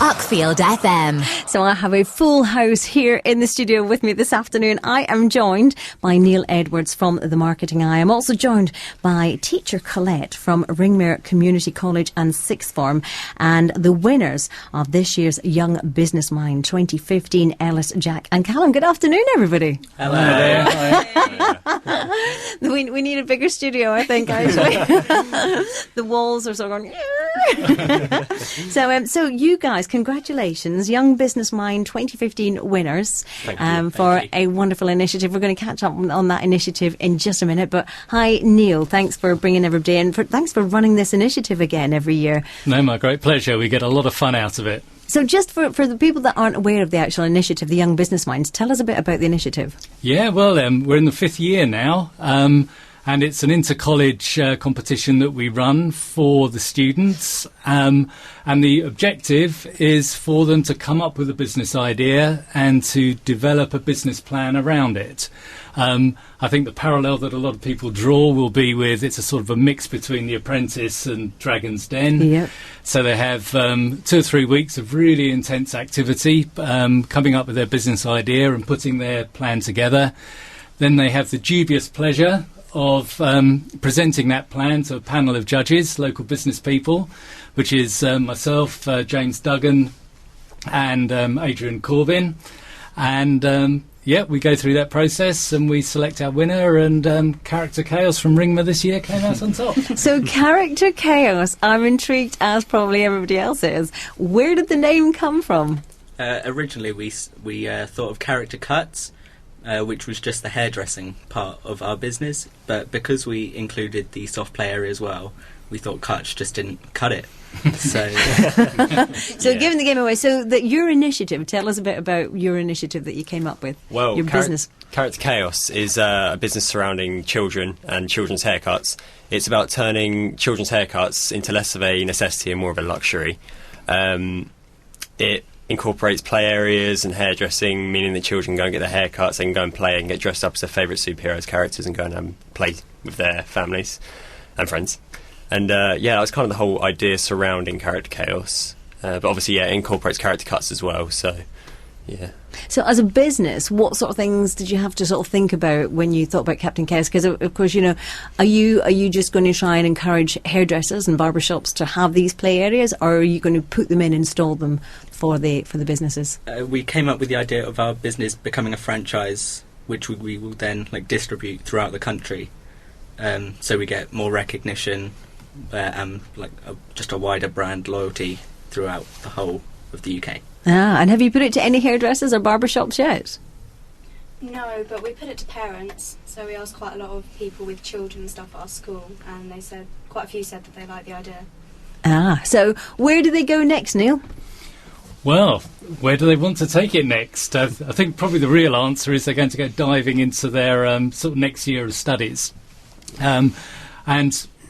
Uckfield FM. So I have a full house here in the studio with me this afternoon. I am joined by Neil Edwards from the Marketing Eye. I'm also joined by teacher Colette from Ringmere Community College and Sixth Form, and the winners of this year's Young Business Mind 2015, Ellis, Jack and Callum. Good afternoon, everybody. Hello there. We need a bigger studio, I think, actually. The walls are sort of going... So you guys, congratulations, Young Business Mind 2015 winners for a wonderful initiative. We're going to catch up on that initiative in just a minute. But hi, Neil, thanks for bringing everybody in. Thanks for running this initiative again every year. No, my great pleasure. We get a lot of fun out of it. So just for the people that aren't aware of the actual initiative, the Young Business Minds, tell us a bit about the initiative. Yeah, well, we're in the 5th year now. And it's an inter-college competition that we run for the students. And the objective is for them to come up with a business idea and to develop a business plan around it. I think the parallel that a lot of people draw will be with, it's a sort of a mix between The Apprentice and Dragon's Den. Yep. So they have 2 or 3 weeks of really intense activity, coming up with their business idea and putting their plan together. Then they have the dubious pleasure of presenting that plan to a panel of judges, local business people, which is myself, James Duggan and Adrian Corbin. And we go through that process and we select our winner, and Character Chaos from Ringmere this year came out on top. So Character Chaos, I'm intrigued, as probably everybody else is. Where did the name come from? Originally we thought of Character Cuts, which was just the hairdressing part of our business, but because we included the soft play area as well, we thought Cuts just didn't cut it. So, giving the game away. So your initiative, tell us a bit about your initiative that you came up with. Well, your business. Character Chaos is a business surrounding children and children's haircuts. It's about turning children's haircuts into less of a necessity and more of a luxury. It incorporates play areas and hairdressing, meaning that children go and get their haircuts, they can go and play and get dressed up as their favourite superheroes characters and go and play with their families and friends. And that was kind of the whole idea surrounding Character Chaos. But obviously, it incorporates character cuts as well, so yeah. So as a business, what sort of things did you have to sort of think about when you thought about Captain Chaos? Because of course, are you just going to try and encourage hairdressers and barbershops to have these play areas, or are you going to put them in, install them for the businesses? We came up with the idea of our business becoming a franchise, which we will then distribute throughout the country, so we get more recognition and just a wider brand loyalty throughout the whole of the UK. And have you put it to any hairdressers or barbershops yet? No, but we put it to parents. So we asked quite a lot of people with children and stuff at our school, and they said, quite a few said that they liked the idea. So where do they go next, Neil? Well, where do they want to take it next? I think probably the real answer is they're going to go diving into their sort of next year of studies. And,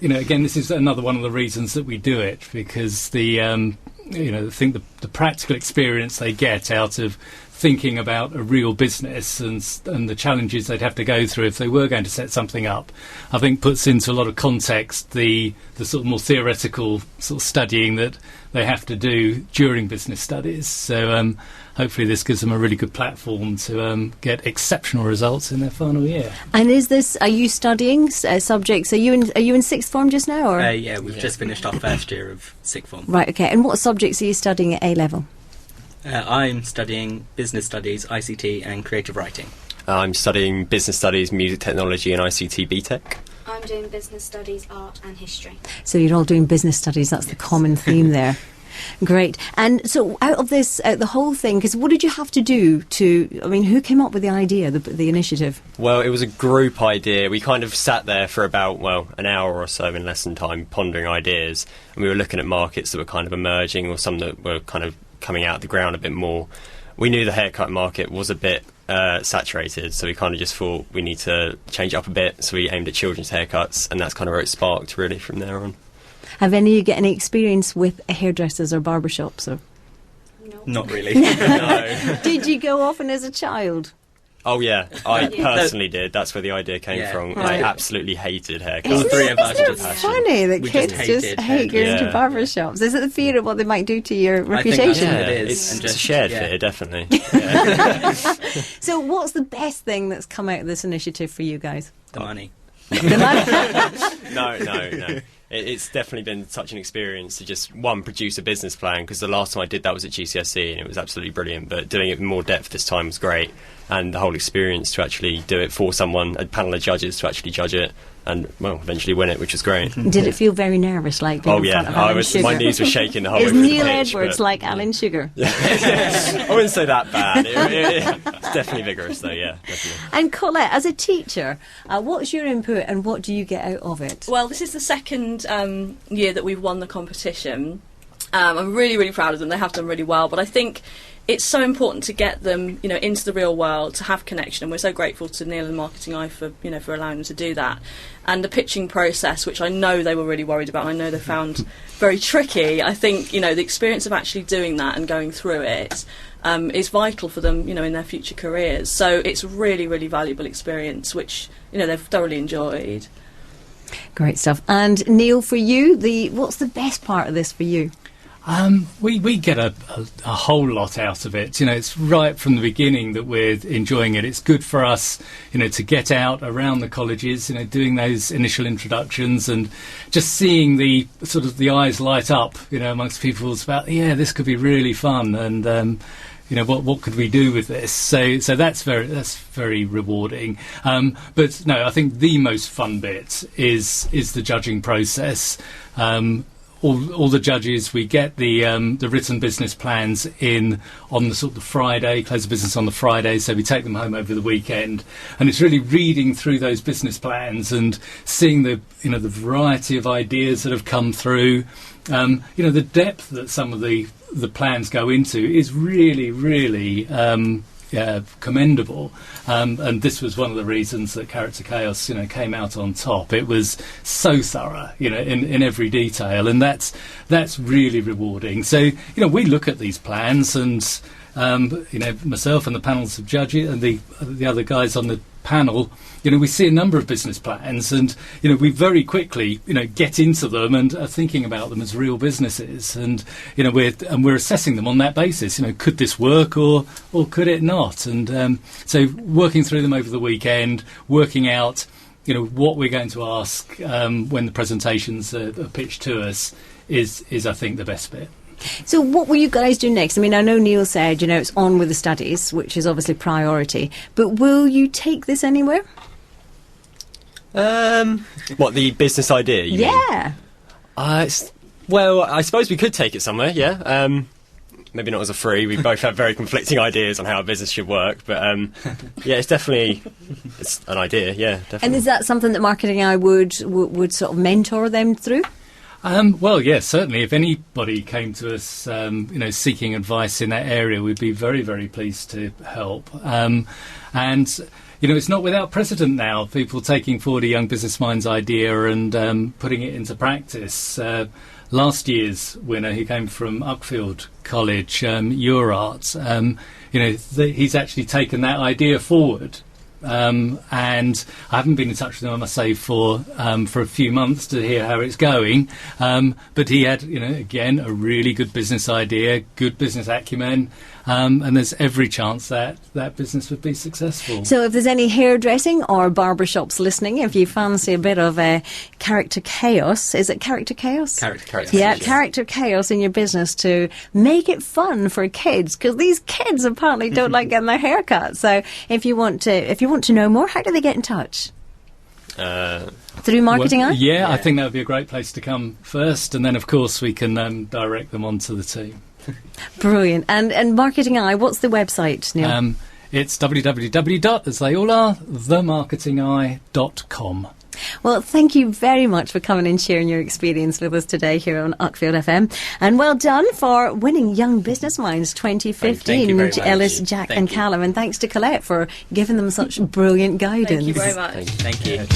again, this is another one of the reasons that we do it, because the practical experience they get out of thinking about a real business and the challenges they'd have to go through if they were going to set something up, I think puts into a lot of context the sort of more theoretical sort of studying that they have to do during business studies. So hopefully this gives them a really good platform to get exceptional results in their final year. And are you studying subjects? Are you in sixth form just now? Or? We've just finished our first year of sixth form. Right, okay. And what subjects are you studying at A level? I'm studying business studies, ICT and creative writing. I'm studying business studies, music technology and ICT BTEC. I'm doing business studies, art and history. So you're all doing business studies, that's the common theme there. Great. And so out of this, the whole thing, because what did you have to do who came up with the idea, the initiative? Well, it was a group idea. We kind of sat there for about, an hour or so in lesson time pondering ideas, and we were looking at markets that were kind of emerging or some that were kind of coming out of the ground a bit more. We knew the haircut market was a bit saturated, so we kind of just thought we need to change it up a bit, so we aimed at children's haircuts, and that's kind of where it sparked really from there on. Have any of you got any experience with hairdressers or barbershops? Or? No. Not really. No. Did you go often as a child? Oh yeah, I personally did. That's where the idea came from. Right. I absolutely hated haircuts. All three of us Isn't just it funny that we kids just just hate going to Yeah. barbershops? Is it the fear of what they might do to your I think that's reputation? what it is. It's And a just- shared yeah. fear, definitely. Yeah. So what's the best thing that's come out of this initiative for you guys? The money. No. It's definitely been such an experience to just, produce a business plan, because the last time I did that was at GCSE and it was absolutely brilliant, but doing it in more depth this time was great, and the whole experience to actually do it for someone, a panel of judges to actually judge it, and, eventually win it, which was great. Did it feel very nervous, like being Oh in yeah, front of Alan Sugar? my knees were shaking the whole way Is through Neil the pitch, Edwards but- like Alan Sugar? I wouldn't say that bad. It's definitely vigorous though, yeah, definitely. And Colette, as a teacher, what's your input and what do you get out of it? Well, this is the second year that we've won the competition. I'm really, really proud of them. They have done really well, but I think it's so important to get them, into the real world, to have connection. And we're so grateful to Neil and Marketing Eye for allowing them to do that. And the pitching process, which I know they were really worried about, and I know they found very tricky. I think, the experience of actually doing that and going through it is vital for them, in their future careers. So it's a really, really valuable experience, which, they've thoroughly enjoyed. Great stuff. And Neil, for you, what's the best part of this for you? We get a whole lot out of it. It's right from the beginning that we're enjoying it. It's good for us, to get out around the colleges, doing those initial introductions and just seeing the sort of the eyes light up, amongst people about, this could be really fun, and what could we do with this? So that's very rewarding. But no, I think the most fun bit is the judging process. All the judges, we get the written business plans in on the sort of Friday, close of business on the Friday, so we take them home over the weekend, and it's really reading through those business plans and seeing the variety of ideas that have come through. The depth that some of the plans go into is really, really commendable, and this was one of the reasons that Character Chaos came out on top. It was so thorough in every detail, and that's really rewarding. So we look at these plans, and myself and the panels of judges and the other guys on the panel, we see a number of business plans, and we very quickly get into them and are thinking about them as real businesses, and we're assessing them on that basis. Could this work or could it not? And so working through them over the weekend, working out what we're going to ask when the presentations are pitched to us is I think the best bit. So what will you guys do next? I mean, I know Neil said, it's on with the studies, which is obviously priority, but will you take this anywhere? What, the business idea? You mean? Yeah. Well, I suppose we could take it somewhere, yeah. Maybe not as a free. We both have very conflicting ideas on how a business should work, but it's an idea, yeah, definitely. And is that something that Marketing Eye would sort of mentor them through? Well, yes, certainly. If anybody came to us, seeking advice in that area, we'd be very, very pleased to help. And it's not without precedent now. People taking forward a young business mind's idea and putting it into practice. Last year's winner, who came from Uckfield College, Urart, he's actually taken that idea forward. And I haven't been in touch with him, I must say, for a few months to hear how it's going. But he had, again, a really good business idea, good business acumen, and there's every chance that business would be successful. So if there's any hairdressing or barbershops listening, if you fancy a bit of character chaos, is it character chaos? Character. Yeah, character chaos in your business to make it fun for kids, because these kids apparently don't like getting their hair cut. So if you want to know more, how do they get in touch? Through Marketing Eye? Yeah, I think that would be a great place to come first, and then of course we can direct them onto the team. Brilliant. And Marketing Eye, what's the website, Neil? It's www, as they all are, themarketingeye.com. Well, thank you very much for coming and sharing your experience with us today here on Uckfield FM. And well done for winning Young Business Minds 2015, Thank you very much. Ellis, Jack Thank and you. Callum. And thanks to Colette for giving them such brilliant guidance. Thank you very much. Thank you.